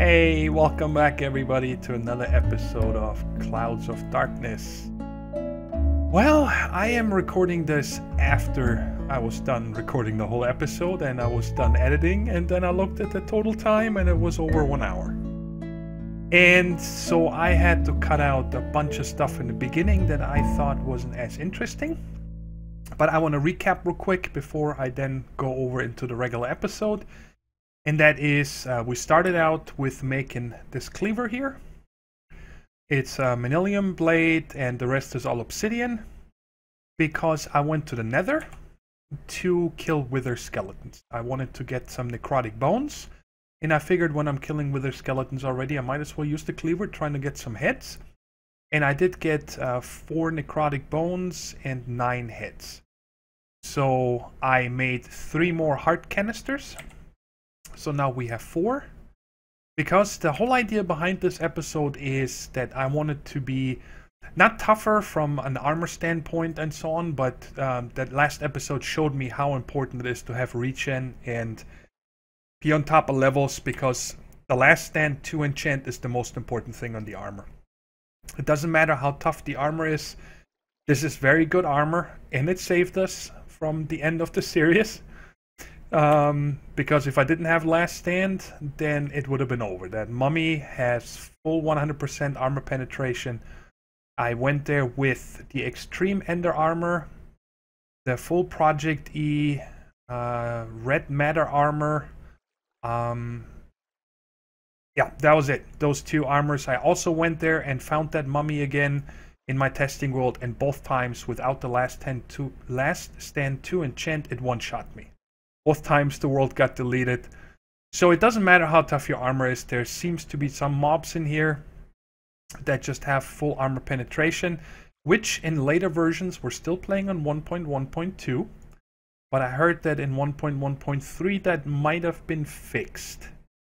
Hey, welcome back everybody to another episode of Clouds of Darkness. Well, I am recording this after I was done recording the whole episode and I was done editing, and then I looked at the total time and it was over 1 hour. And so I had to cut out a bunch of stuff in the beginning that I thought wasn't as interesting. But I want to recap real quick before I then go over into the regular episode. And that is, we started out with making this cleaver here. It's a manilium blade and the rest is all obsidian. Because I went to the nether to kill wither skeletons. I wanted to get some necrotic bones. And I figured when I'm killing wither skeletons already, I might as well use the cleaver trying to get some heads. And I did get 4 necrotic bones and 9 heads. So I made 3 more heart canisters. So now we have 4. Because the whole idea behind this episode is that I wanted to be not tougher from an armor standpoint and so on, but that last episode showed me how important it is to have regen and be on top of levels, because the last stand to enchant is the most important thing on the armor. It doesn't matter how tough the armor is. This is very good armor and it saved us from the end of the series. Because if I didn't have last stand, then it would have been over. That mummy has full 100% armor penetration. I went there with the extreme ender armor, the full ProjectE red matter armor. Yeah, that was it. Those 2 armors. I also went there and found that mummy again in my testing world, and both times without the last stand to enchant, it one-shot me. Both times the world got deleted. So it doesn't matter how tough your armor is. There seems to be some mobs in here that just have full armor penetration, which in later versions we're still playing on 1.1.2. But I heard that in 1.1.3 that might have been fixed.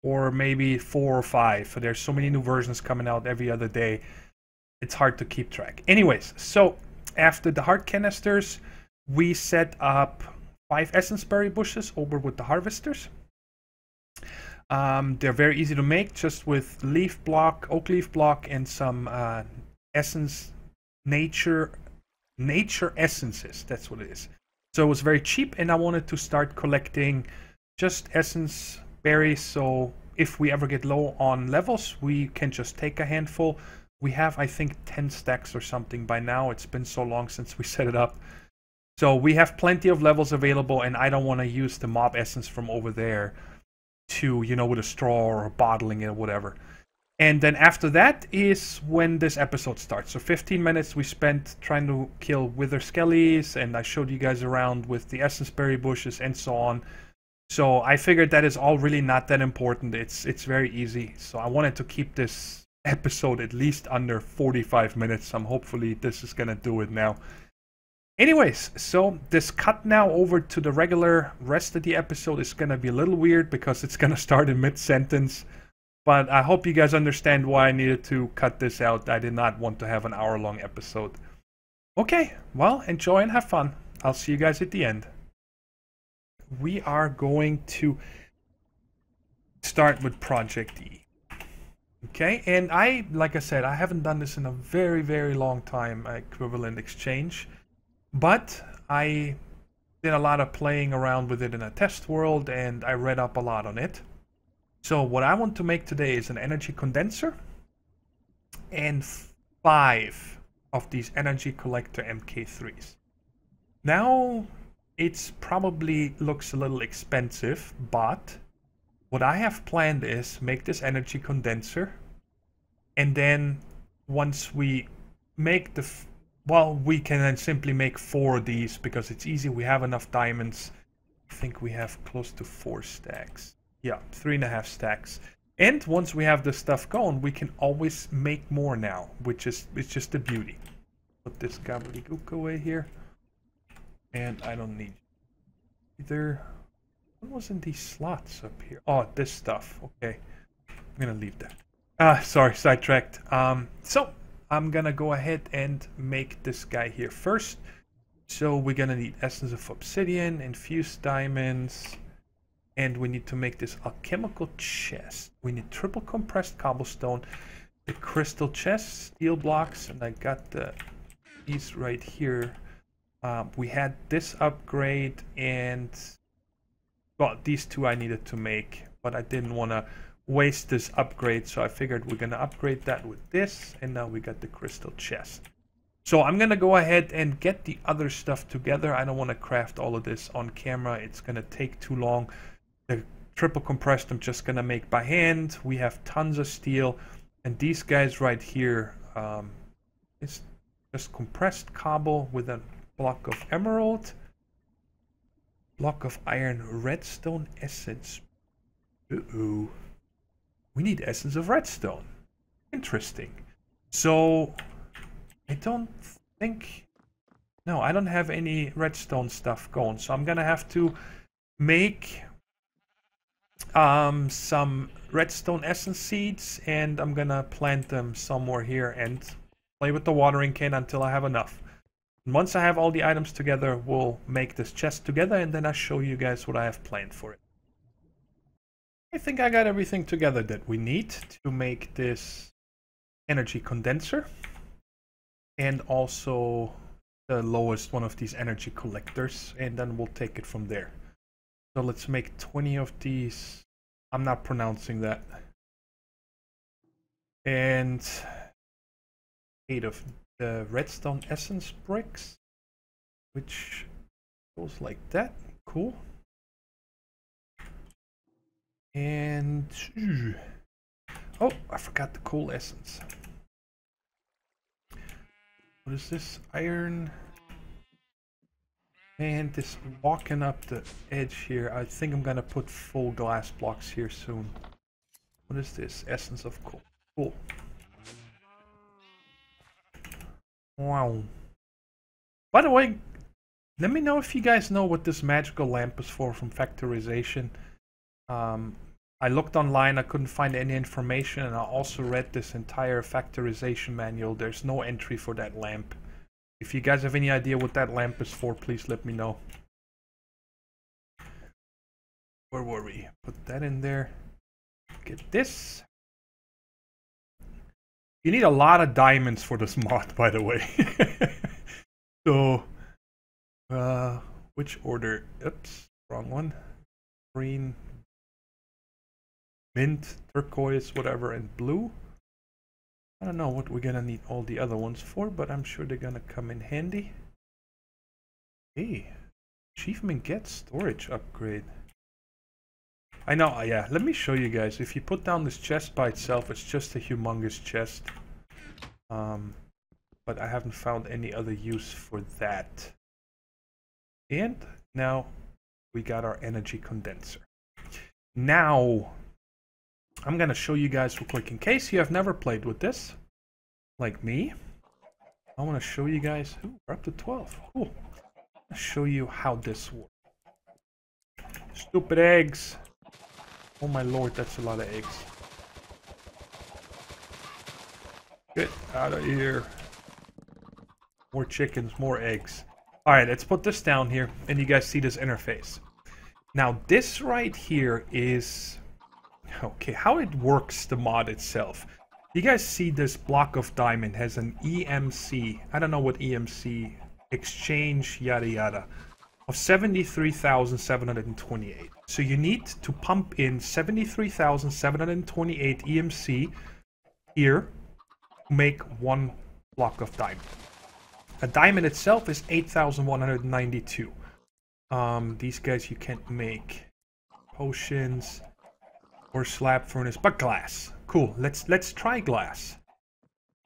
Or maybe 4 or 5. There's so many new versions coming out every other day. It's hard to keep track. Anyways, so after the heart canisters, we set up 5 essence berry bushes over with the harvesters. They're very easy to make, just with leaf block, oak leaf block, and some essence nature essences. That's what it is. So it was very cheap, and I wanted to start collecting just essence berries. So if we ever get low on levels, we can just take a handful. We have, I think, 10 stacks or something by now. It's been so long since we set it up. So we have plenty of levels available, and I don't want to use the mob essence from over there to, you know, with a straw or bottling it or whatever. And then after that is when this episode starts. So 15 minutes we spent trying to kill wither skellies, and I showed you guys around with the essence berry bushes and so on. So I figured that is all really not that important. It's very easy. So I wanted to keep this episode at least under 45 minutes. Hopefully this is gonna do it now. Anyways, so this cut now over to the regular rest of the episode is going to be a little weird because it's going to start in mid-sentence. But I hope you guys understand why I needed to cut this out. I did not want to have an hour-long episode. Okay, well, enjoy and have fun. I'll see you guys at the end. We are going to start with ProjectE. Okay, and like I said, I haven't done this in a very, very long time, equivalent exchange. But I did a lot of playing around with it in a test world, and I read up a lot on it. So what I want to make today is an energy condenser and 5 of these energy collector MK3s. Now, it's probably looks a little expensive, but what I have planned is make this energy condenser, and then once we make the we can then simply make 4 of these because it's easy. We have enough diamonds. I think we have close to 4 stacks. Yeah, 3.5 stacks. And once we have this stuff going, we can always make more now, which is it's just the beauty. Put this gobbledygook away here. And I don't need either. What was in these slots up here? Oh, this stuff. Okay. I'm gonna leave that. Sorry, sidetracked. So I'm gonna go ahead and make this guy here first. So we're gonna need essence of obsidian, infused diamonds, And we need to make this alchemical chest. We need triple compressed cobblestone, the crystal chest, steel blocks, and I got these right here. We had this upgrade, and well, these two I needed to make, but I didn't want to waste this upgrade, so I figured we're going to upgrade that with this, and now we got the crystal chest. So I'm going to go ahead and get the other stuff together. I don't want to craft all of this on camera. It's going to take too long. The triple compressed I'm just going to make by hand. We have tons of steel, and these guys right here, it's just compressed cobble with a block of emerald, block of iron, redstone essence. Uh-oh. We need essence of redstone. Interesting. So I don't think... No, I don't have any redstone stuff going. So I'm going to have to make some redstone essence seeds. And I'm going to plant them somewhere here and play with the watering can until I have enough. And once I have all the items together, we'll make this chest together. And then I'll show you guys what I have planned for it. I think I got everything together that we need to make this energy condenser. And also the lowest one of these energy collectors, and then we'll take it from there. So let's make 20 of these. I'm not pronouncing that. And 8 of the redstone essence bricks, which goes like that. Cool. And oh, I forgot the coal essence. What is this? Iron. And this walking up the edge here. I think I'm gonna put full glass blocks here soon. What is this? Essence of coal. Cool. Wow. By the way, let me know if you guys know what this magical lamp is for from factorization. I looked online, I couldn't find any information, and I also read this entire factorization manual. There's no entry for that lamp. If you guys have any idea what that lamp is for, please let me know. Where were we? Put that in there. Get this. You need a lot of diamonds for this mod, by the way. So, which order? Oops, wrong one. Green, mint, turquoise, whatever, and blue. I don't know what we're gonna need all the other ones for, but I'm sure they're gonna come in handy. Hey, achievement get storage upgrade. I know, yeah, let me show you guys. If you put down this chest by itself, it's just a humongous chest. But I haven't found any other use for that. And now we got our energy condenser. Now, I'm going to show you guys real quick, in case you have never played with this, like me. I want to show you guys, ooh, we're up to 12, cool. I'll show you how this works. Stupid eggs. Oh my lord, that's a lot of eggs. Get out of here. More chickens, more eggs. Alright, let's put this down here, and you guys see this interface. Now, this right here is... Okay, how it works, the mod itself. You guys see this block of diamond has an EMC. I don't know what EMC, exchange, yada yada, of 73,728. So you need to pump in 73,728 EMC here to make one block of diamond. A diamond itself is 8,192. These guys you can't make potions or slab furnace, but glass. Cool. Let's try glass.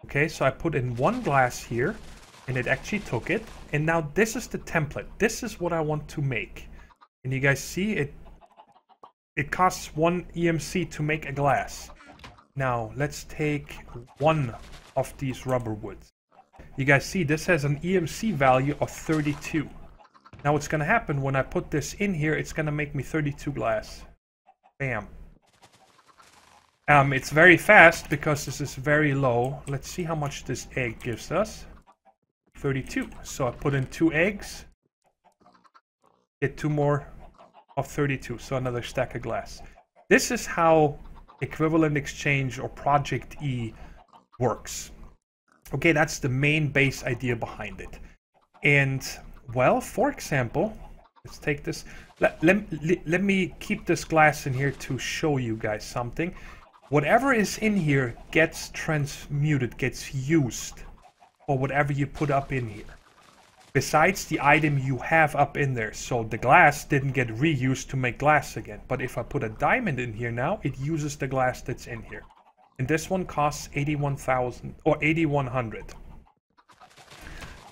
Okay, so I put in one glass here, and it actually took it. And now this is the template. This is what I want to make. And you guys see it. It costs 1 EMC to make a glass. Now let's take one of these rubber woods. You guys see this has an EMC value of 32. Now what's gonna happen when I put this in here, it's gonna make me 32 glass. Bam. It's very fast because this is very low. Let's see how much this egg gives us. 32. So I put in 2 eggs. Get 2 more of 32, so another stack of glass. This is how equivalent exchange or ProjectE works. Okay, that's the main base idea behind it. And, well, for example, let's take this. Let me keep this glass in here to show you guys something. Whatever is in here gets transmuted, gets used for whatever you put up in here. Besides the item you have up in there. So the glass didn't get reused to make glass again. But if I put a diamond in here now, it uses the glass that's in here. And this one costs 81,000 or 8,100.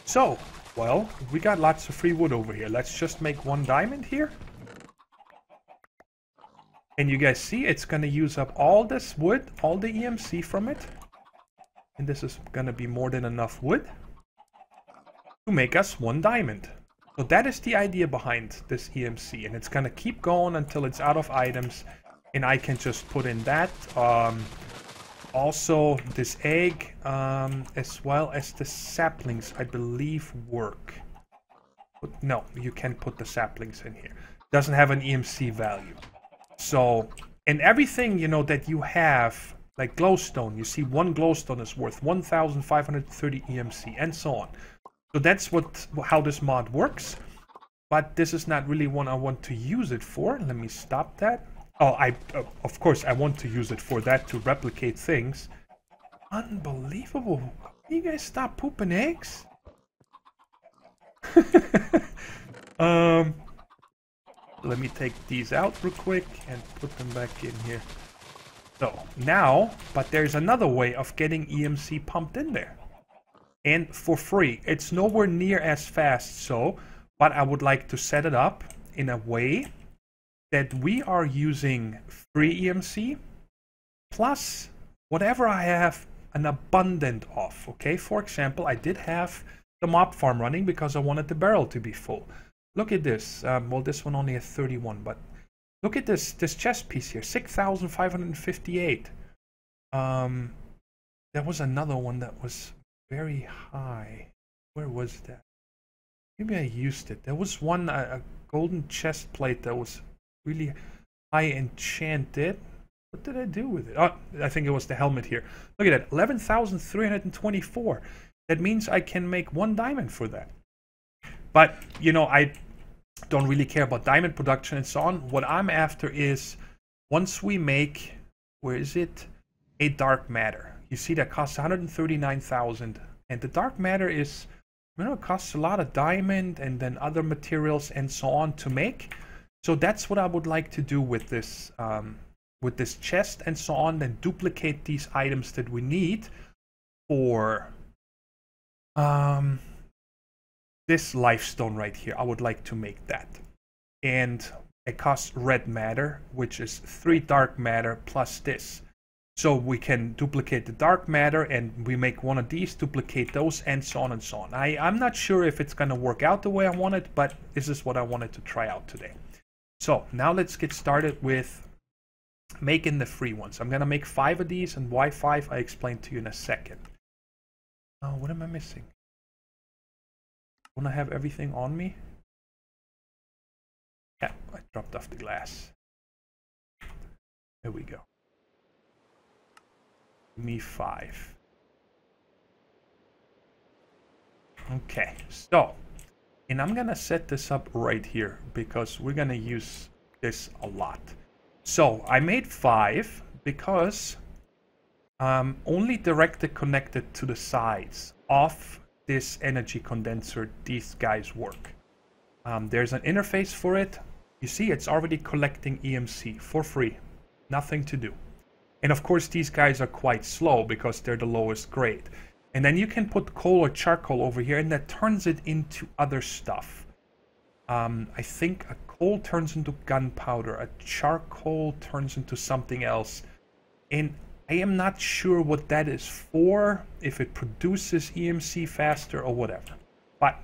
So, well, we got lots of free wood over here. Let's just make one diamond here. And you guys see it's going to use up all this wood, all the EMC from it. And this is going to be more than enough wood to make us one diamond. So that is the idea behind this EMC. And it's going to keep going until it's out of items. And I can just put in that. Also, this egg, as well as the saplings, I believe work. But no, you can't put the saplings in here. Doesn't have an EMC value. So, and everything, you know, that you have, like glowstone, you see one glowstone is worth 1,530 EMC, and so on. So that's how this mod works. But this is not really what I want to use it for. Let me stop that. Oh, of course, I want to use it for that to replicate things. Unbelievable. Can you guys stop pooping eggs? Let me take these out real quick and put them back in here. So, now, but there's another way of getting EMC pumped in there. And for free. It's nowhere near as fast, so, but I would like to set it up in a way that we are using free EMC plus whatever I have an abundant of. Okay, for example, I did have the mob farm running because I wanted the barrel to be full. Look at this. Well, this one only has 31, but look at this chest piece here, 6,558. There was another one that was very high. Where was that? Maybe I used it. There was one, a golden chest plate that was really high enchanted. What did I do with it? Oh, I think it was the helmet here. Look at that, 11,324. That means I can make one diamond for that. But, you know, I don't really care about diamond production and so on. What I'm after is, once we make, where is it? A dark matter. You see that costs 139,000. And the dark matter is, you know, it costs a lot of diamond and then other materials and so on to make. So that's what I would like to do with this chest and so on. Then duplicate these items that we need for this lifestone right here. I would like to make that. And it costs red matter, which is 3 dark matter plus this. So we can duplicate the dark matter and we make one of these, duplicate those, and so on and so on. I'm not sure if it's going to work out the way I want it, but this is what I wanted to try out today. So now let's get started with making the free ones. I'm going to make 5 of these, and why 5 I explain to you in a second. Oh, what am I missing? Want to have everything on me? Yeah, I dropped off the glass. There we go. Me 5. Okay, so, and I'm gonna set this up right here because we're gonna use this a lot. So I made 5 because only directly connected to the sides of this energy condenser these guys work. There's an interface for it. You see, it's already collecting EMC for free. Nothing to do. And of course, these guys are quite slow because they're the lowest grade. And then you can put coal or charcoal over here, and that turns it into other stuff. I think a coal turns into gunpowder, a charcoal turns into something else. And I am not sure what that is for, if it produces EMC faster or whatever. But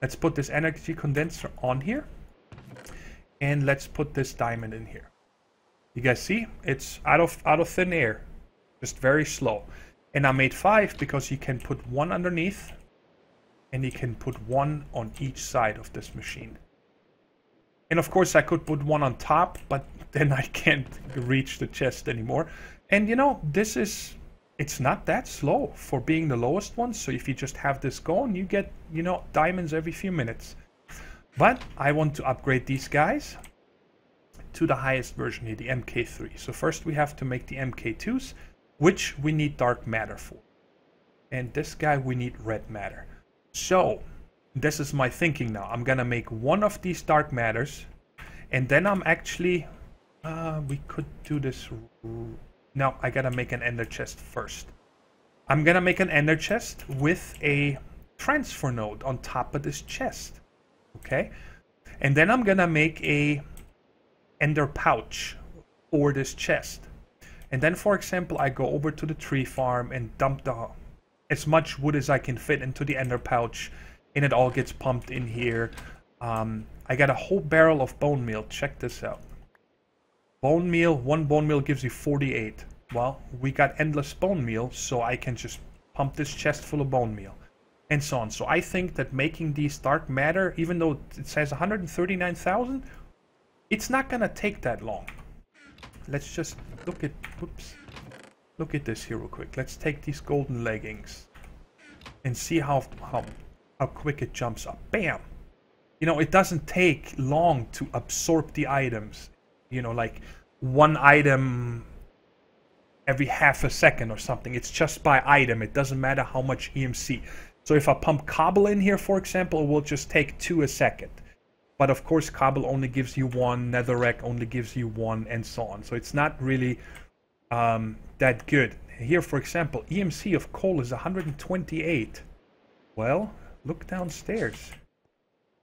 let's put this energy condenser on here. And let's put this diamond in here. You guys see? It's out of thin air. Just very slow. And I made 5 because you can put one underneath. And you can put one on each side of this machine. And of course I could put one on top, but then I can't reach the chest anymore. And you know, it's not that slow for being the lowest one. So if you just have this going, you get, you know, diamonds every few minutes. But I want to upgrade these guys to the highest version here, the MK3. So first we have to make the MK2s, which we need dark matter for. And this guy we need red matter. So this is my thinking now. I'm gonna make one of these dark matters, and then I'm actually we could do this. No, I gotta make an ender chest first. I'm gonna make an ender chest with a transfer node on top of this chest. Okay, and then I'm gonna make a ender pouch for this chest. And then, for example, I go over to the tree farm and dump as much wood as I can fit into the ender pouch, and it all gets pumped in here. I got a whole barrel of bone meal. Check this out. Bone meal, one bone meal gives you 48. Well, we got endless bone meal, so I can just pump this chest full of bone meal, and so on. So I think that making these dark matter, even though it says 139,000, it's not gonna take that long. Let's just look at, whoops, look at this here real quick. Let's take these golden leggings and see how quick it jumps up. Bam! You know, it doesn't take long to absorb the items. You know, like one item every half a second or something. It's just by item. It doesn't matter how much EMC. So if I pump cobble in here, for example, it will just take 2 a second. But of course, cobble only gives you 1, netherrack only gives you 1, and so on. So it's not really that good. Here, for example, EMC of coal is 128. Well, look downstairs.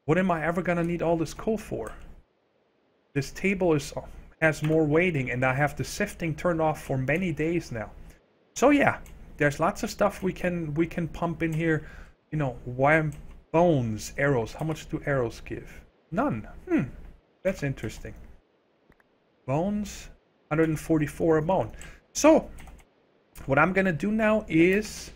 What am I ever gonna need all this coal for? This table has more weighting, and I have the sifting turned off for many days now. So yeah, there's lots of stuff we can pump in here. You know, bones, arrows. How much do arrows give? None. That's interesting. Bones, 144 a bone. So what I'm gonna do now is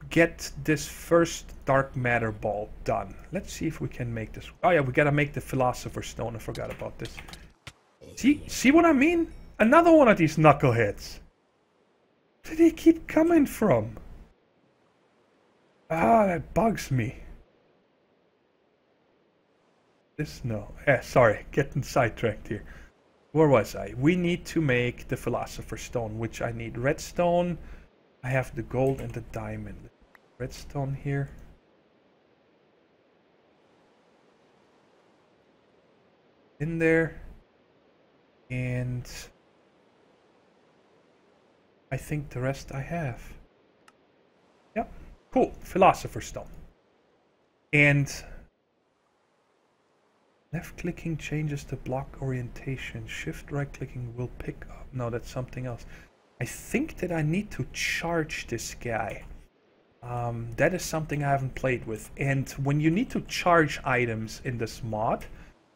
get this first dark matter ball done. Let's see if we can make this. Oh yeah, we gotta make the philosopher's stone. I forgot about this. See what I mean? Another one of these knuckleheads. Where do they keep coming from? Ah, that bugs me. Sorry, getting sidetracked here. Where was I? We need to make the philosopher's stone, which I need redstone. I have the gold and the diamond. Redstone here. In there. And I think the rest I have. Yep. Cool. Philosopher's stone. And left clicking changes the block orientation. Shift right clicking will pick up. No, that's something else. I think that I need to charge this guy. That is something I haven't played with. And when you need to charge items in this mod,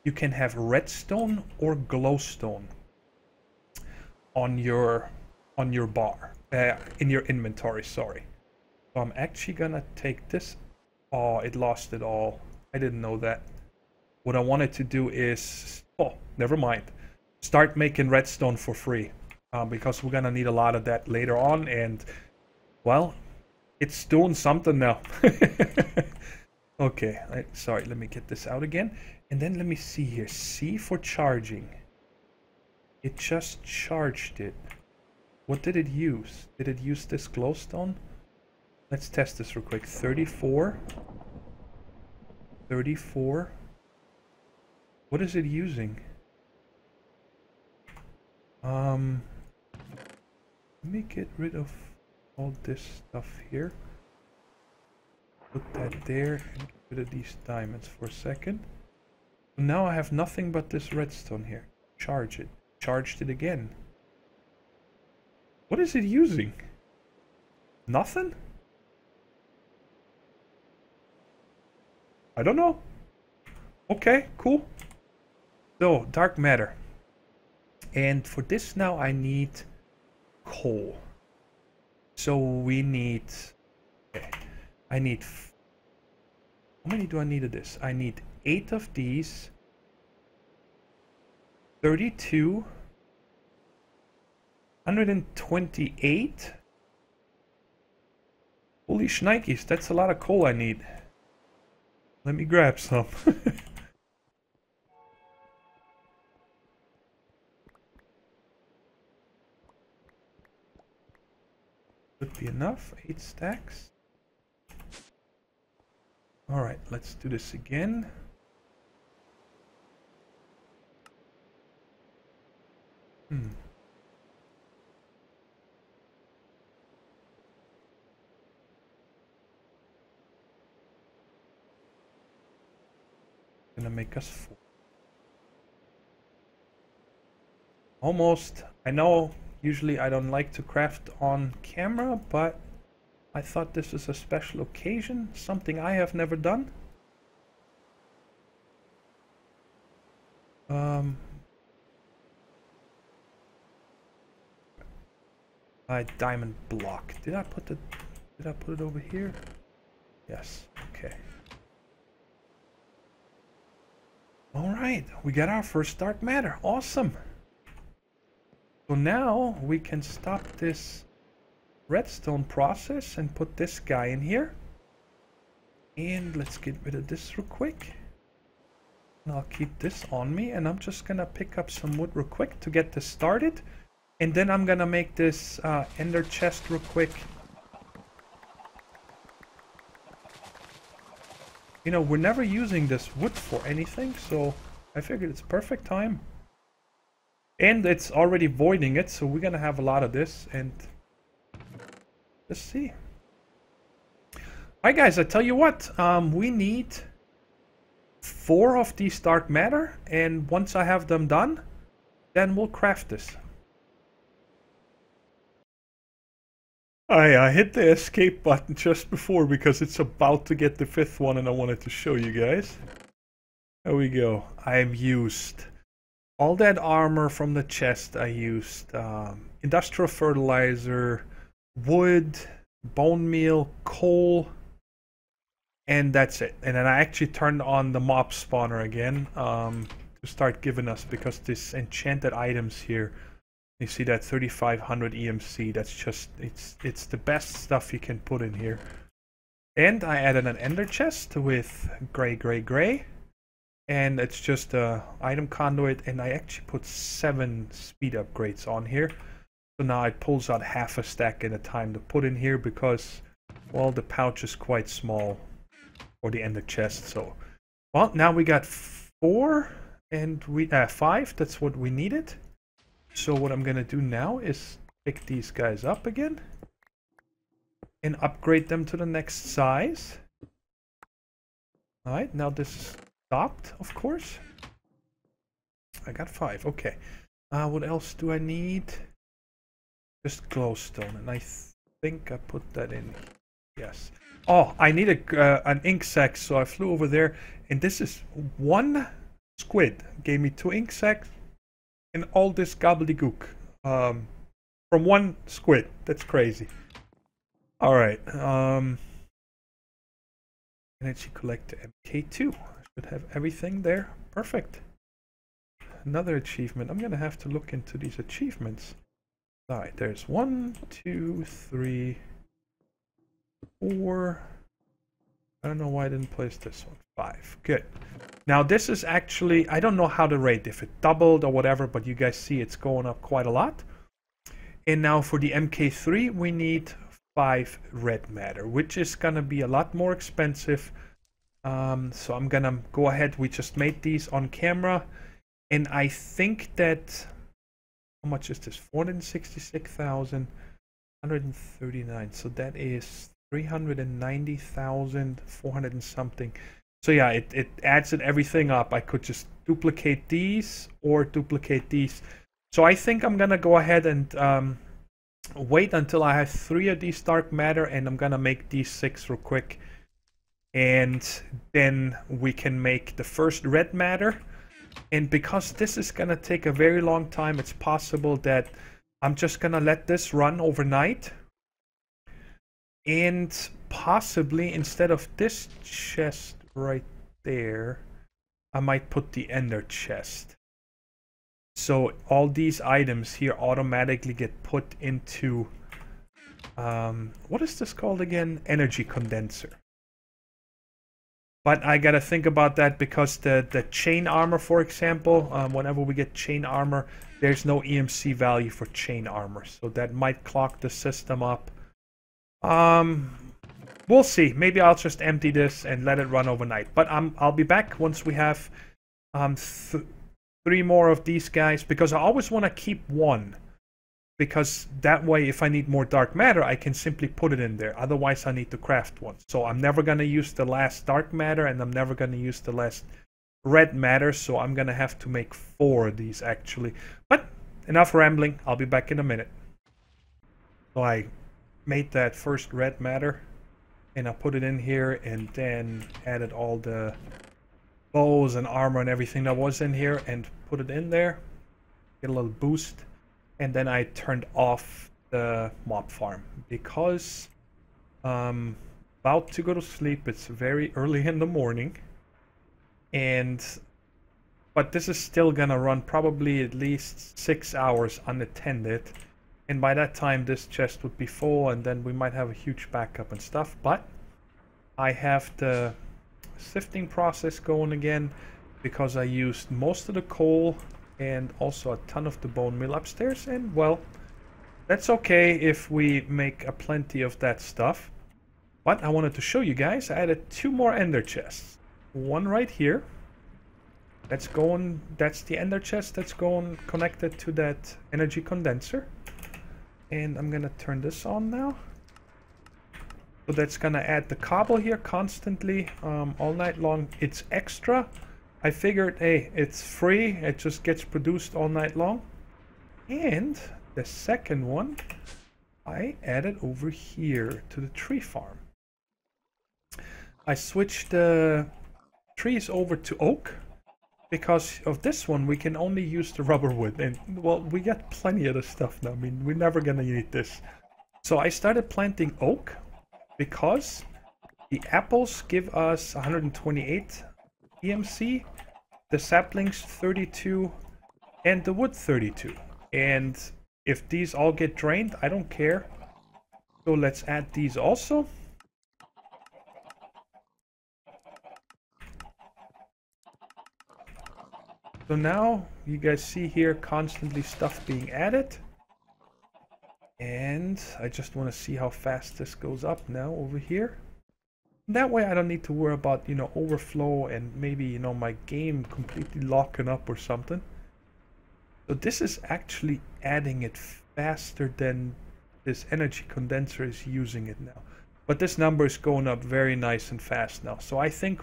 you can have redstone or glowstone on your bar, in your inventory. Sorry. So I'm actually gonna take this. Oh, it lost it all. I didn't know that. What I wanted to do is, oh, never mind. Start making redstone for free, because we're gonna need a lot of that later on. And well, it's doing something now. Okay, sorry. Let me get this out again. And then let me see here. C for charging. It just charged it. What did it use? Did it use this glowstone? Let's test this real quick. 34. 34. What is it using? Let me get rid of all this stuff here. Put that there and get rid of these diamonds for a second. Now I have nothing but this redstone here. Charge it. Charged it again. What is it using? Nothing? I don't know. Okay, cool. So, dark matter. And for this now I need coal. So we need... Okay. I need... How many do I need of this? I need 8 of these 32, 128. Holy shnikes, that's a lot of coal I need. Let me grab some. Would be enough. 8 stacks. Alright, let's do this again. Gonna make us 4. Almost. I know usually I don't like to craft on camera, but I thought this is a special occasion, something I have never done. Diamond block. Did I put it over here? Yes. Okay. All right, we got our first dark matter. Awesome. So now we can stop this redstone process and put this guy in here. And let's get rid of this real quick. And I'll keep this on me, and I'm just gonna pick up some wood real quick to get this started. And then I'm gonna make this ender chest real quick. You know, we're never using this wood for anything, so I figured it's perfect time. And it's already voiding it, so we're gonna have a lot of this, and let's see. Alright guys, I tell you what, we need 4 of these dark matter, and once I have them done, then we'll craft this. I hit the escape button just before because it's about to get the 5th one and I wanted to show you guys. There we go. I've used all that armor from the chest. I used industrial fertilizer, wood, bone meal, coal, and that's it. And then I actually turned on the mob spawner again to start giving us, because this enchanted items here, you see that 3500 EMC, that's just, it's the best stuff you can put in here. And I added an ender chest with gray, and it's just a item conduit, and I actually put 7 speed upgrades on here. So now it pulls out half a stack at a time to put in here, because, well, the pouch is quite small for the ender chest. So, well, now we got 4 and 5, that's what we needed. So what I'm gonna do now is pick these guys up again and upgrade them to the next size. Alright, now this is stopped, of course. I got 5, okay. What else do I need? Just glowstone, and I think I put that in. Yes. Oh, I need an ink sac, so I flew over there, and this is 1 squid. Gave me 2 ink sacs. And all this gobbledygook from 1 squid. That's crazy. Alright. Energy collector MK2. Should have everything there. Perfect. Another achievement. I'm gonna have to look into these achievements. Alright, there's 1, 2, 3, 4. I don't know why I didn't place this one. 5. Good. Now this is actually, I don't know how to rate, if it doubled or whatever, but you guys see it's going up quite a lot. And now for the MK3 we need 5 red matter, which is gonna be a lot more expensive. So I'm gonna go ahead, we just made these on camera, and I think that, how much is this? 466,139, so that is 390,400 and something. So yeah, it adds it everything up. I could just duplicate these or duplicate these. So I think I'm gonna go ahead and wait until I have 3 of these dark matter, and I'm gonna make these 6 real quick. And then we can make the first red matter. And because this is gonna take a very long time, it's possible that I'm just gonna let this run overnight. And possibly instead of this chest right there, I might put the ender chest. So all these items here automatically get put into, what is this called again? Energy condenser. But I gotta think about that because the chain armor, for example, whenever we get chain armor, there's no EMC value for chain armor. So that might clog the system up. We'll see. Maybe I'll just empty this and let it run overnight. But I'll be back once we have 3 more of these guys, because I always want to keep one, because that way if I need more dark matter I can simply put it in there. Otherwise I need to craft one. So I'm never going to use the last dark matter, and I'm never going to use the last red matter, so I'm going to have to make 4 of these actually. But enough rambling, I'll be back in a minute. So I made that first red matter and I put it in here, and then added all the bows and armor and everything that was in here and put it in there, get a little boost. And then I turned off the mob farm because I'm about to go to sleep. It's very early in the morning, but this is still gonna run probably at least 6 hours unattended, and by that time this chest would be full, and then we might have a huge backup and stuff. But I have the sifting process going again because I used most of the coal and also a ton of the bone meal upstairs, and well, that's okay if we make a plenty of that stuff. But I wanted to show you guys, I added 2 more ender chests. One right here, that's the ender chest that's going connected to that energy condenser. And I'm gonna turn this on now. So that's gonna add the cobble here constantly, all night long. It's extra. I figured, hey, it's free, it just gets produced all night long. And the second one I added over here to the tree farm. I switched the trees over to oak because of this one we can only use the rubber wood, and well, we got plenty of the stuff now. I mean, we're never gonna need this. So I started planting oak because the apples give us 128 EMC, the saplings 32, and the wood 32. And if these all get drained, I don't care. So let's add these also. So now you guys see here constantly stuff being added. And I just want to see how fast this goes up now over here. That way I don't need to worry about, you know, overflow and maybe, you know, my game completely locking up or something. So this is actually adding it faster than this energy condenser is using it now. But this number is going up very nice and fast now. So I think,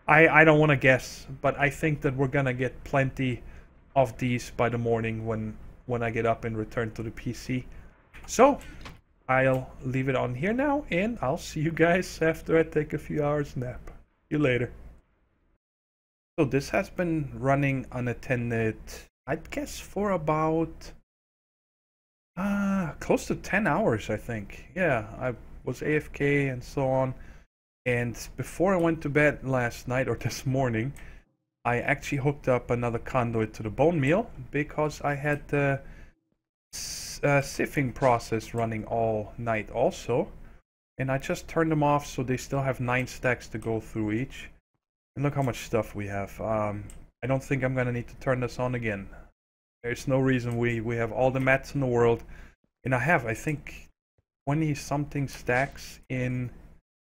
I don't want to guess, but I think that we're gonna get plenty of these by the morning when I get up and return to the PC. So I'll leave it on here now, and I'll see you guys after I take a few hours nap. See you later. So this has been running unattended, I'd guess for about close to 10 hours, I think. Yeah, I was AFK and so on. And before I went to bed last night or this morning, I actually hooked up another conduit to the bone meal because I had the sieving process running all night also. And I just turned them off so they still have 9 stacks to go through each. And look how much stuff we have. I don't think I'm gonna need to turn this on again. There's no reason. We have all the mats in the world. And I think 20 something stacks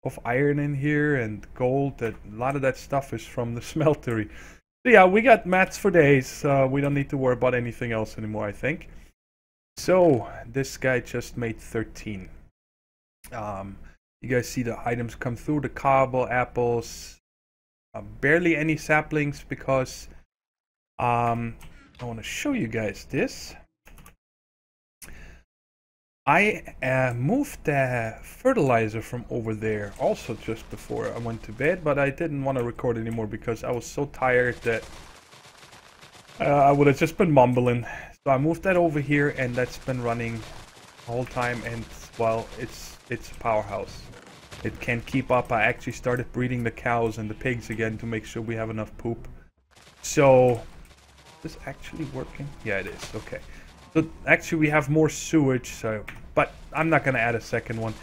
of iron in here and gold. That a lot of that stuff is from the smeltery. So yeah, we got mats for days. We don't need to worry about anything else anymore, I think. So this guy just made 13. You guys see the items come through, the cobble, apples, barely any saplings because I want to show you guys this. I moved the fertilizer from over there also just before I went to bed, but I didn't want to record anymore because I was so tired that I would have just been mumbling. So I moved that over here, and that's been running the whole time, and well, it's a powerhouse. It can't keep up. I actually started breeding the cows and the pigs again to make sure we have enough poop. So this actually working? Yeah, it is. Okay. So actually we have more sewage, so but I'm not gonna add a second one.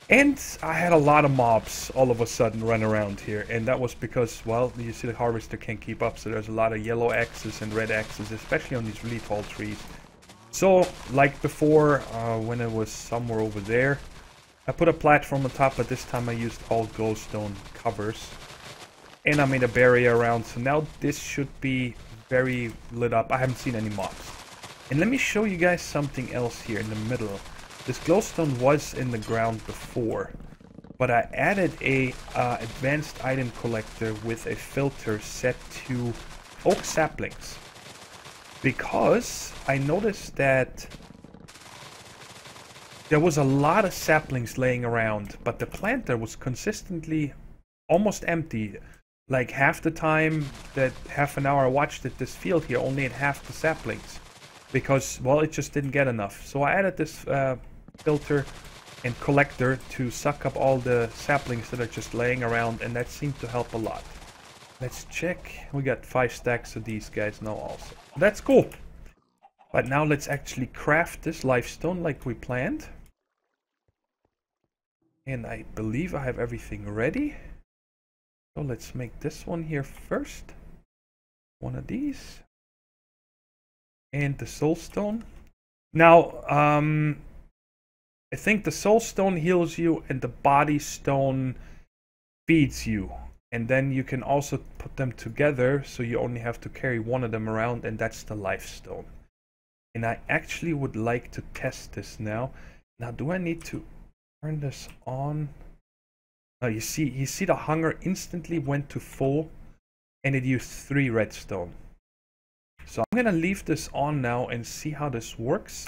And I had a lot of mobs all of a sudden run around here, and that was because, well, you see the harvester can't keep up, so there's a lot of yellow axes and red axes, especially on these really tall trees. So, like before, when it was somewhere over there, I put a platform on top, but this time I used all glowstone covers. And I made a barrier around, so now this should be very lit up. I haven't seen any mobs. And let me show you guys something else here in the middle. This glowstone was in the ground before, but I added a advanced item collector with a filter set to oak saplings. Because I noticed that there was a lot of saplings laying around, but the planter was consistently almost empty. Like half the time that half an hour I watched it, this field here only had half the saplings. Because, well, it just didn't get enough. So I added this filter and collector to suck up all the saplings that are just laying around, and that seemed to help a lot. Let's check. We got 5 stacks of these guys now also. That's cool. But now let's actually craft this lifestone like we planned. And I believe I have everything ready. So let's make this one here first. One of these. And the soulstone. Now, I think the soulstone heals you and the body stone feeds you. And then you can also put them together, so you only have to carry one of them around, and that's the life stone. And I actually would like to test this now. Now, do I need to turn this on? Oh, you see the hunger instantly went to full, and it used 3 redstone. So I'm gonna leave this on now and see how this works.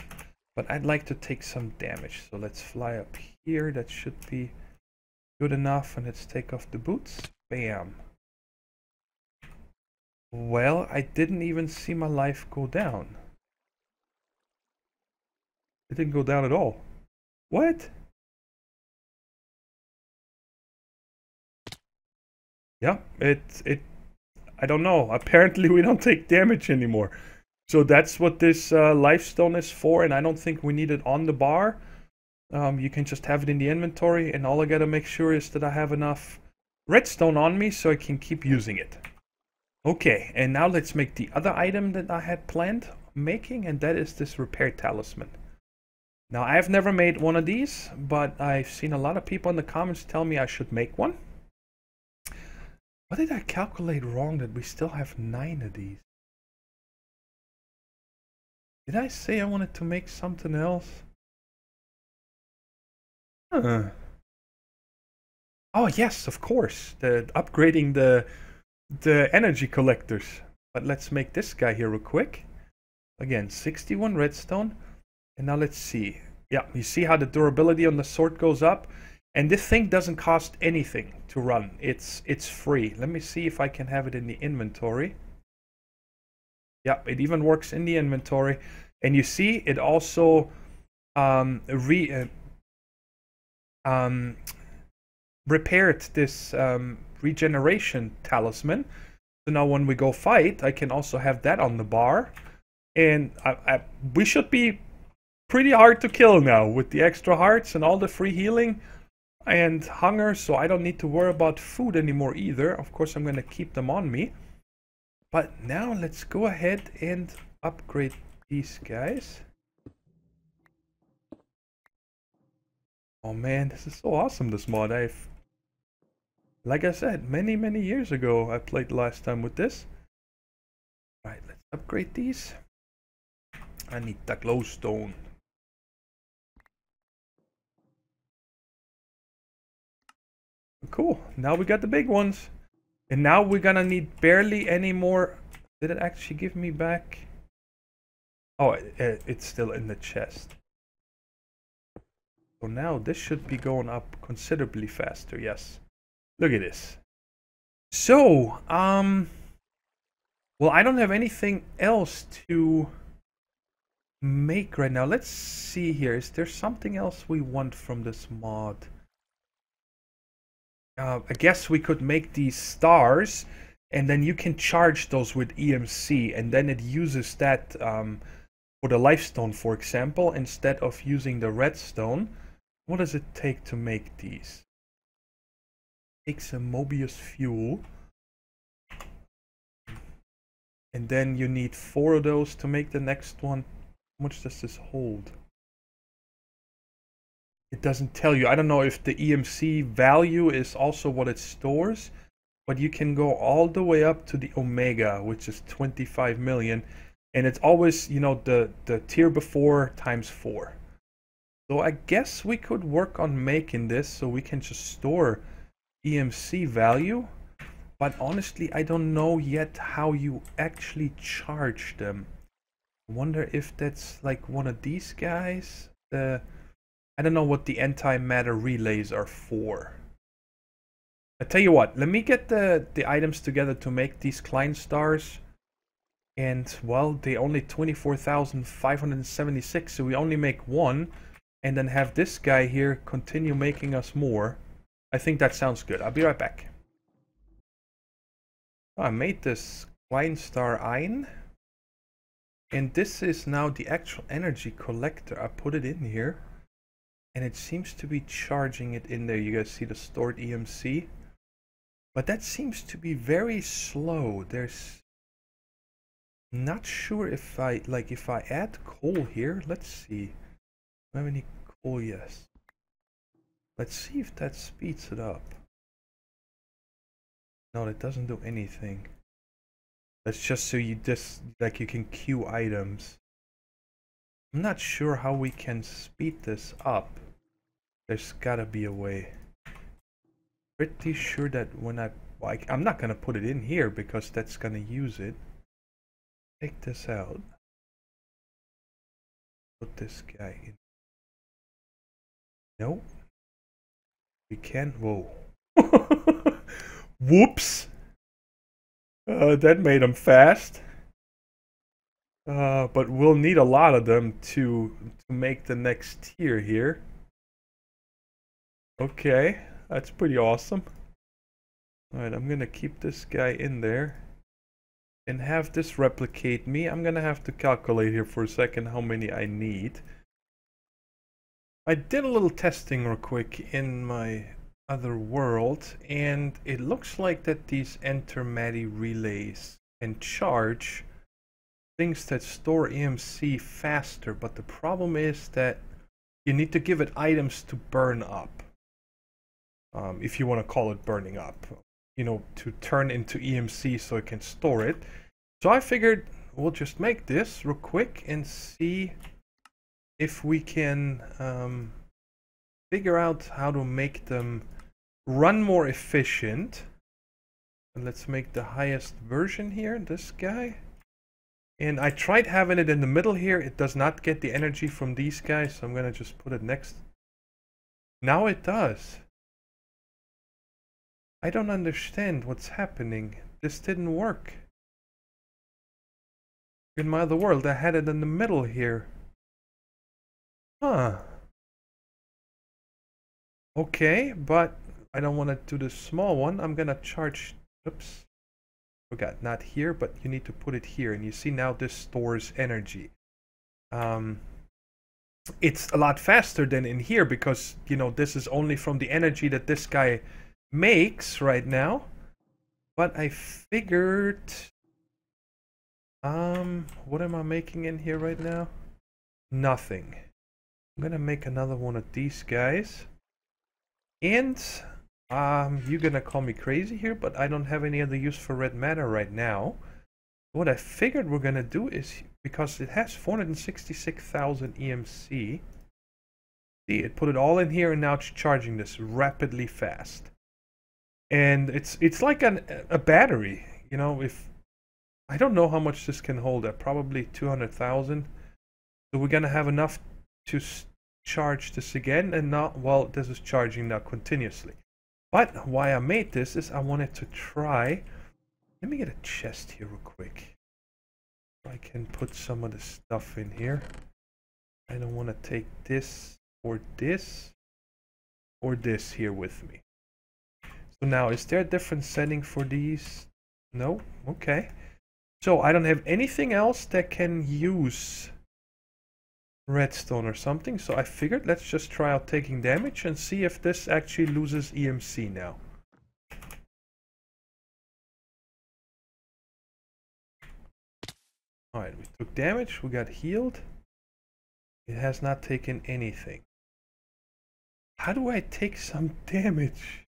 But I'd like to take some damage. So let's fly up here. That should be good enough. And let's take off the boots. Bam. Well, I didn't even see my life go down. It didn't go down at all. What? Yeah, I don't know. Apparently we don't take damage anymore. So that's what this lifestone is for, and I don't think we need it on the bar. You can just have it in the inventory, and all I gotta make sure is that I have enough redstone on me so I can keep using it. Okay, and now let's make the other item that I had planned making, and that is this repair talisman. Now, I've never made one of these, but I've seen a lot of people in the comments tell me I should make one. What did I calculate wrong that we still have 9 of these? Did I say I wanted to make something else? Oh yes, of course. Upgrading the energy collectors. But let's make this guy here real quick. Again, 61 redstone. And now let's see. Yeah, you see how the durability on the sword goes up? And this thing doesn't cost anything to run. It's free. Let me see if I can have it in the inventory. Yeah, it even works in the inventory. And you see, it also repaired this regeneration talisman. So now when we go fight, I can also have that on the bar. And we should be pretty hard to kill now with the extra hearts and all the free healing and hunger. So I don't need to worry about food anymore either. Of course, I'm going to keep them on me. But now let's go ahead and upgrade these guys. Oh man, this is so awesome, this mod. Like I said, many years ago I played the last time with this. Alright, let's upgrade these. I need the glowstone. Cool, now we got the big ones. And now we're gonna need barely any more. Did it actually give me back? Oh, it's still in the chest. So now this should be going up considerably faster, yes. Look at this. So, well, I don't have anything else to make right now. Let's see here. Is there something else we want from this mod? I guess we could make these stars. And then you can charge those with EMC, and then it uses that for the lifestone, for example, instead of using the redstone. What does it take to make these? It takes a Mobius fuel. And then you need 4 of those to make the next one. How much does this hold? It doesn't tell you. I don't know if the EMC value is also what it stores. But you can go all the way up to the Omega, which is 25 million. And it's always, you know, the tier before times 4. So I guess we could work on making this so we can just store EMC value. But honestly, I don't know yet how you actually charge them. I wonder if that's like one of these guys. I don't know what the antimatter relays are for. I tell you what, let me get the items together to make these Klein stars. And, well, they only 24,576, so we only make 1. And then have this guy here continue making us more. I think that sounds good. I'll be right back. Oh, I made this Klein star iron. And this is now the actual energy collector. I put it in here. And it seems to be charging it in there. You guys see the stored EMC? But that seems to be very slow. There's... Not sure if I add coal here. Let's see. Do I have any coal? Yes. Let's see if that speeds it up. No, that doesn't do anything. That's just so you you can queue items. I'm not sure how we can speed this up. There's gotta be a way. Pretty sure that when I'm not gonna put it in here because that's gonna use it. Take this out. Put this guy in. No. We can. Whoa. Whoops. That made them fast. But we'll need a lot of them to make the next tier here. Okay, that's pretty awesome. Alright, I'm gonna keep this guy in there. And have this replicate me. I'm gonna have to calculate here for a second how many I need. I did a little testing real quick in my other world, and it looks like that these Enter-Madi relays can charge things that store EMC faster, but the problem is that you need to give it items to burn up. If you want to call it burning up. You know, to turn into EMC so it can store it. So I figured we'll just make this real quick and see if we can figure out how to make them run more efficient. And let's make the highest version here, this guy. And I tried having it in the middle here. It does not get the energy from these guys, so I'm gonna just put it next. Now it does. I don't understand what's happening. This didn't work. In my other world, I had it in the middle here. Huh. Okay, but I don't want to do the small one. I'm gonna charge... Oops. Forgot, not here, but you need to put it here. And you see now this stores energy. It's a lot faster than in here because, you know, this is only from the energy that this guy makes right now. But I figured... what am I making in here right now? Nothing. I'm gonna make another one of these guys. And... you're gonna call me crazy here, but I don't have any other use for red matter right now. What I figured we're gonna do is, because it has 466,000 EMC, see, it put it all in here and now it's charging this rapidly fast. And it's like a battery, you know. If I don't know how much this can hold, probably 200,000. So we're gonna have enough to charge this again, and now, well, this is charging now continuously. But why I made this is I wanted to try. Let me get a chest here real quick. I can put some of the stuff in here. I don't want to take this or this or this here with me. So now, is there a different setting for these? No? Okay. So I don't have anything else that can use redstone or something. So I figured let's just try out taking damage and see if this actually loses EMC now. Alright, we took damage, we got healed. It has not taken anything. How do I take some damage?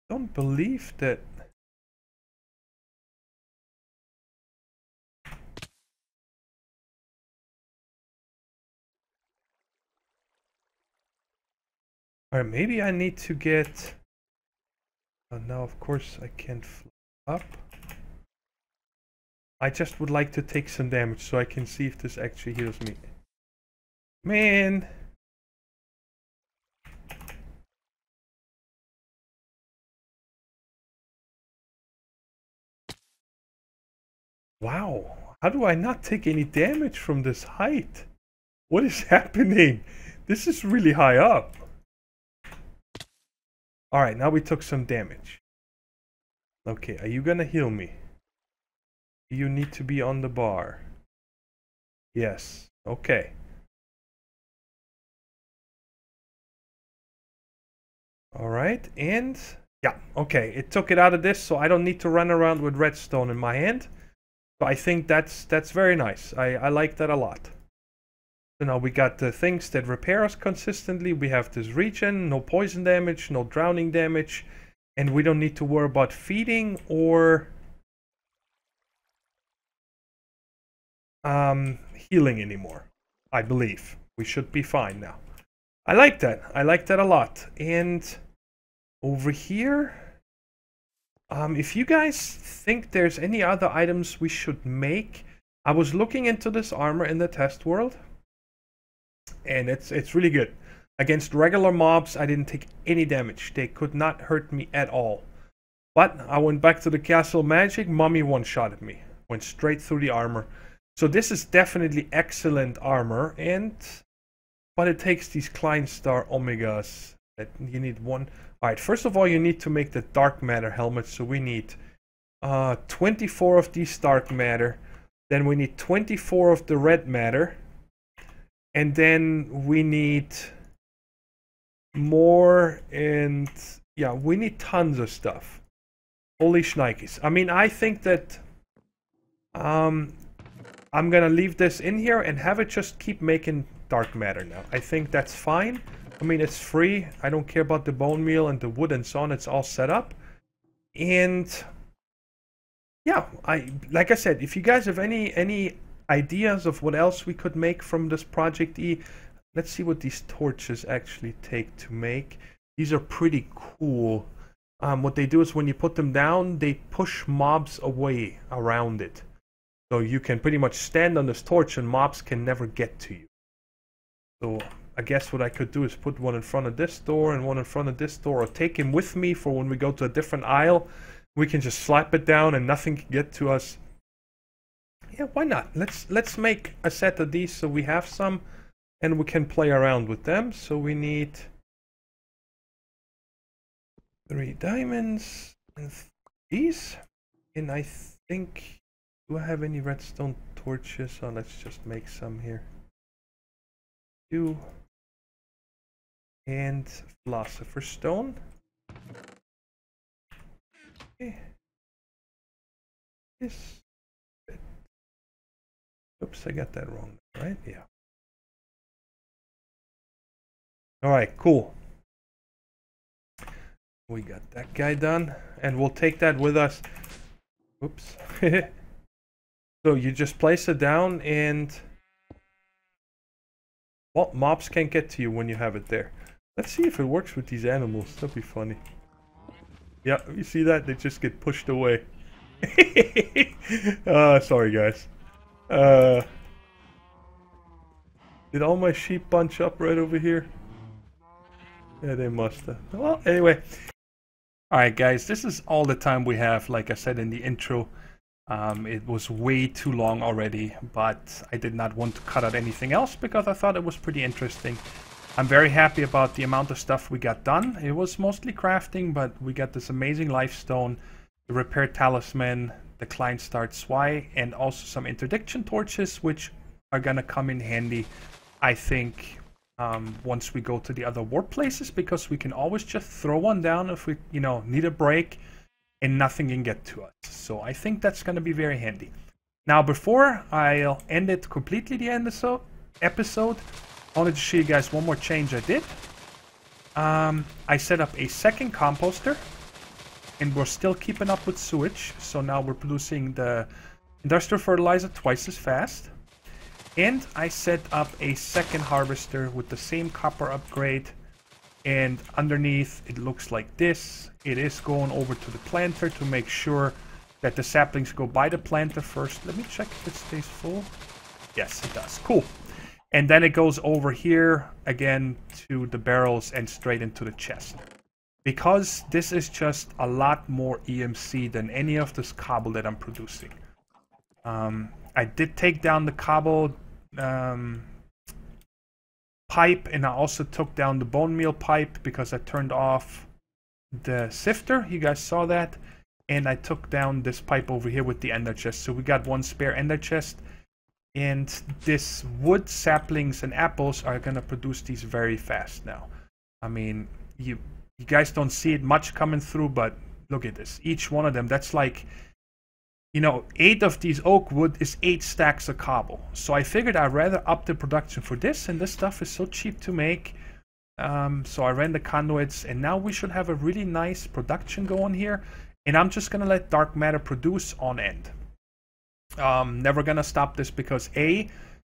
Don't believe that. Alright, maybe I need to get... now of course I can't fly up. I just would like to take some damage so I can see if this actually heals me. Man! Wow, how do I not take any damage from this height? What is happening? This is really high up. Alright, now we took some damage. Okay, are you gonna heal me? You need to be on the bar. Yes, okay. Alright, and... yeah, okay, it took it out of this, so I don't need to run around with redstone in my hand. So I think that's very nice. I like that a lot. So now we got the things that repair us consistently. We have this regen, no poison damage, no drowning damage. And we don't need to worry about feeding or healing anymore. I believe. We should be fine now. I like that. I like that a lot. And over here... if you guys think there's any other items we should make, I was looking into this armor in the test world, and it's really good. Against regular mobs, I didn't take any damage. They could not hurt me at all. But I went back to the castle magic, Mummy one-shotted me. Went straight through the armor. So this is definitely excellent armor, but it takes these Kleinstar Omegas that you need one. Alright, first of all, you need to make the dark matter helmet, so we need 24 of these dark matter, then we need 24 of the red matter, and then we need more, and yeah, we need tons of stuff. Holy shnikes. I mean, I think that I'm gonna leave this in here and have it just keep making dark matter now. I think that's fine. I mean, it's free. I don't care about the bone meal and the wood and so on. It's all set up. And yeah, like I said, if you guys have any ideas of what else we could make from this ProjectE, let's see what these torches actually take to make. These are pretty cool. What they do is when you put them down, they push mobs away around it. So you can pretty much stand on this torch and mobs can never get to you. So I guess what I could do is put one in front of this door and one in front of this door, or take him with me for when we go to a different aisle. We can just slap it down and nothing can get to us. Yeah, why not? Let's make a set of these so we have some and we can play around with them. So we need 3 diamonds and these. And I think, do I have any redstone torches? Oh, let's just make some here. 2 and philosopher's stone. Okay. This. Oops, I got that wrong, right? Yeah. Alright, cool. We got that guy done, and we'll take that with us. Oops. So you just place it down and... well, mobs can't get to you when you have it there. Let's see if it works with these animals. That'd be funny. Yeah, you see that? They just get pushed away. Sorry guys. Did all my sheep bunch up right over here? Yeah, they must have. Well, anyway. Alright guys, this is all the time we have, like I said in the intro. It was way too long already, but I did not want to cut out anything else because I thought it was pretty interesting. I'm very happy about the amount of stuff we got done. It was mostly crafting, but we got this amazing lifestone, the repair talisman, the client start SWI, and also some interdiction torches, which are gonna come in handy, I think, once we go to the other warp places, because we can always just throw one down if we, you know, need a break and nothing can get to us. So I think that's gonna be very handy. Now, before I'll end it completely, the end of the episode, I wanted to show you guys one more change I did. I set up a second composter, and we're still keeping up with sewage. So now we're producing the industrial fertilizer twice as fast. And I set up a second harvester with the same copper upgrade. And underneath, it looks like this. It is going over to the planter to make sure that the saplings go by the planter first. Let me check if it stays full. Yes, it does. Cool. And then it goes over here again to the barrels and straight into the chest. Because this is just a lot more EMC than any of this cobble that I'm producing. I did take down the cobble pipe, and I also took down the bone meal pipe because I turned off the sifter. You guys saw that. And I took down this pipe over here with the ender chest. So we got one spare ender chest. And this wood, saplings, and apples are going to produce these very fast now. I mean, you guys don't see it much coming through, but look at this. Each one of them, that's like, you know, 8 of these oak wood is 8 stacks of cobble. So I figured I'd rather up the production for this, and this stuff is so cheap to make. So I ran the conduits, and now we should have a really nice production going here. And I'm just going to let dark matter produce on end. Never gonna stop this because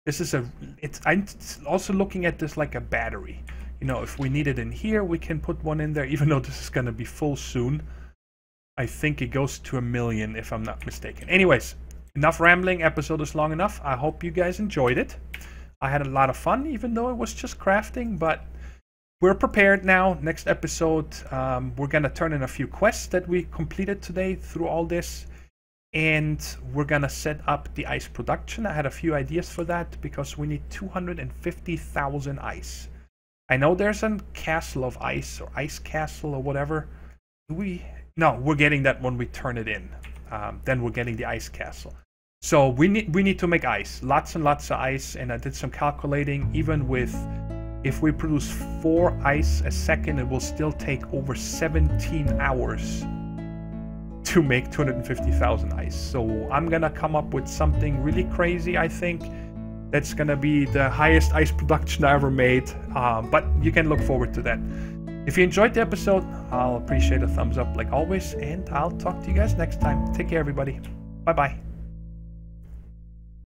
this is I'm also looking at this like a battery. You know, if we need it in here, we can put one in there, even though this is gonna be full soon. I think it goes to 1 million if I'm not mistaken. Anyways, enough rambling. Episode is long enough. I hope you guys enjoyed it. I had a lot of fun, even though it was just crafting, but we're prepared now. Next episode, we're gonna turn in a few quests that we completed today through all this. And we're gonna set up the ice production. I had a few ideas for that because we need 250,000 ice. I know there's a castle of ice or ice castle or whatever. No, we're getting that when we turn it in. Then we're getting the ice castle. So we need to make ice, lots and lots of ice. And I did some calculating. Even with, if we produce 4 ice a second, it will still take over 17 hours to make 250,000 ice. So I'm gonna come up with something really crazy, I think, that's gonna be the highest ice production I ever made, but you can look forward to that. If you enjoyed the episode, I'll appreciate a thumbs up like always, and I'll talk to you guys next time. Take care, everybody. Bye bye.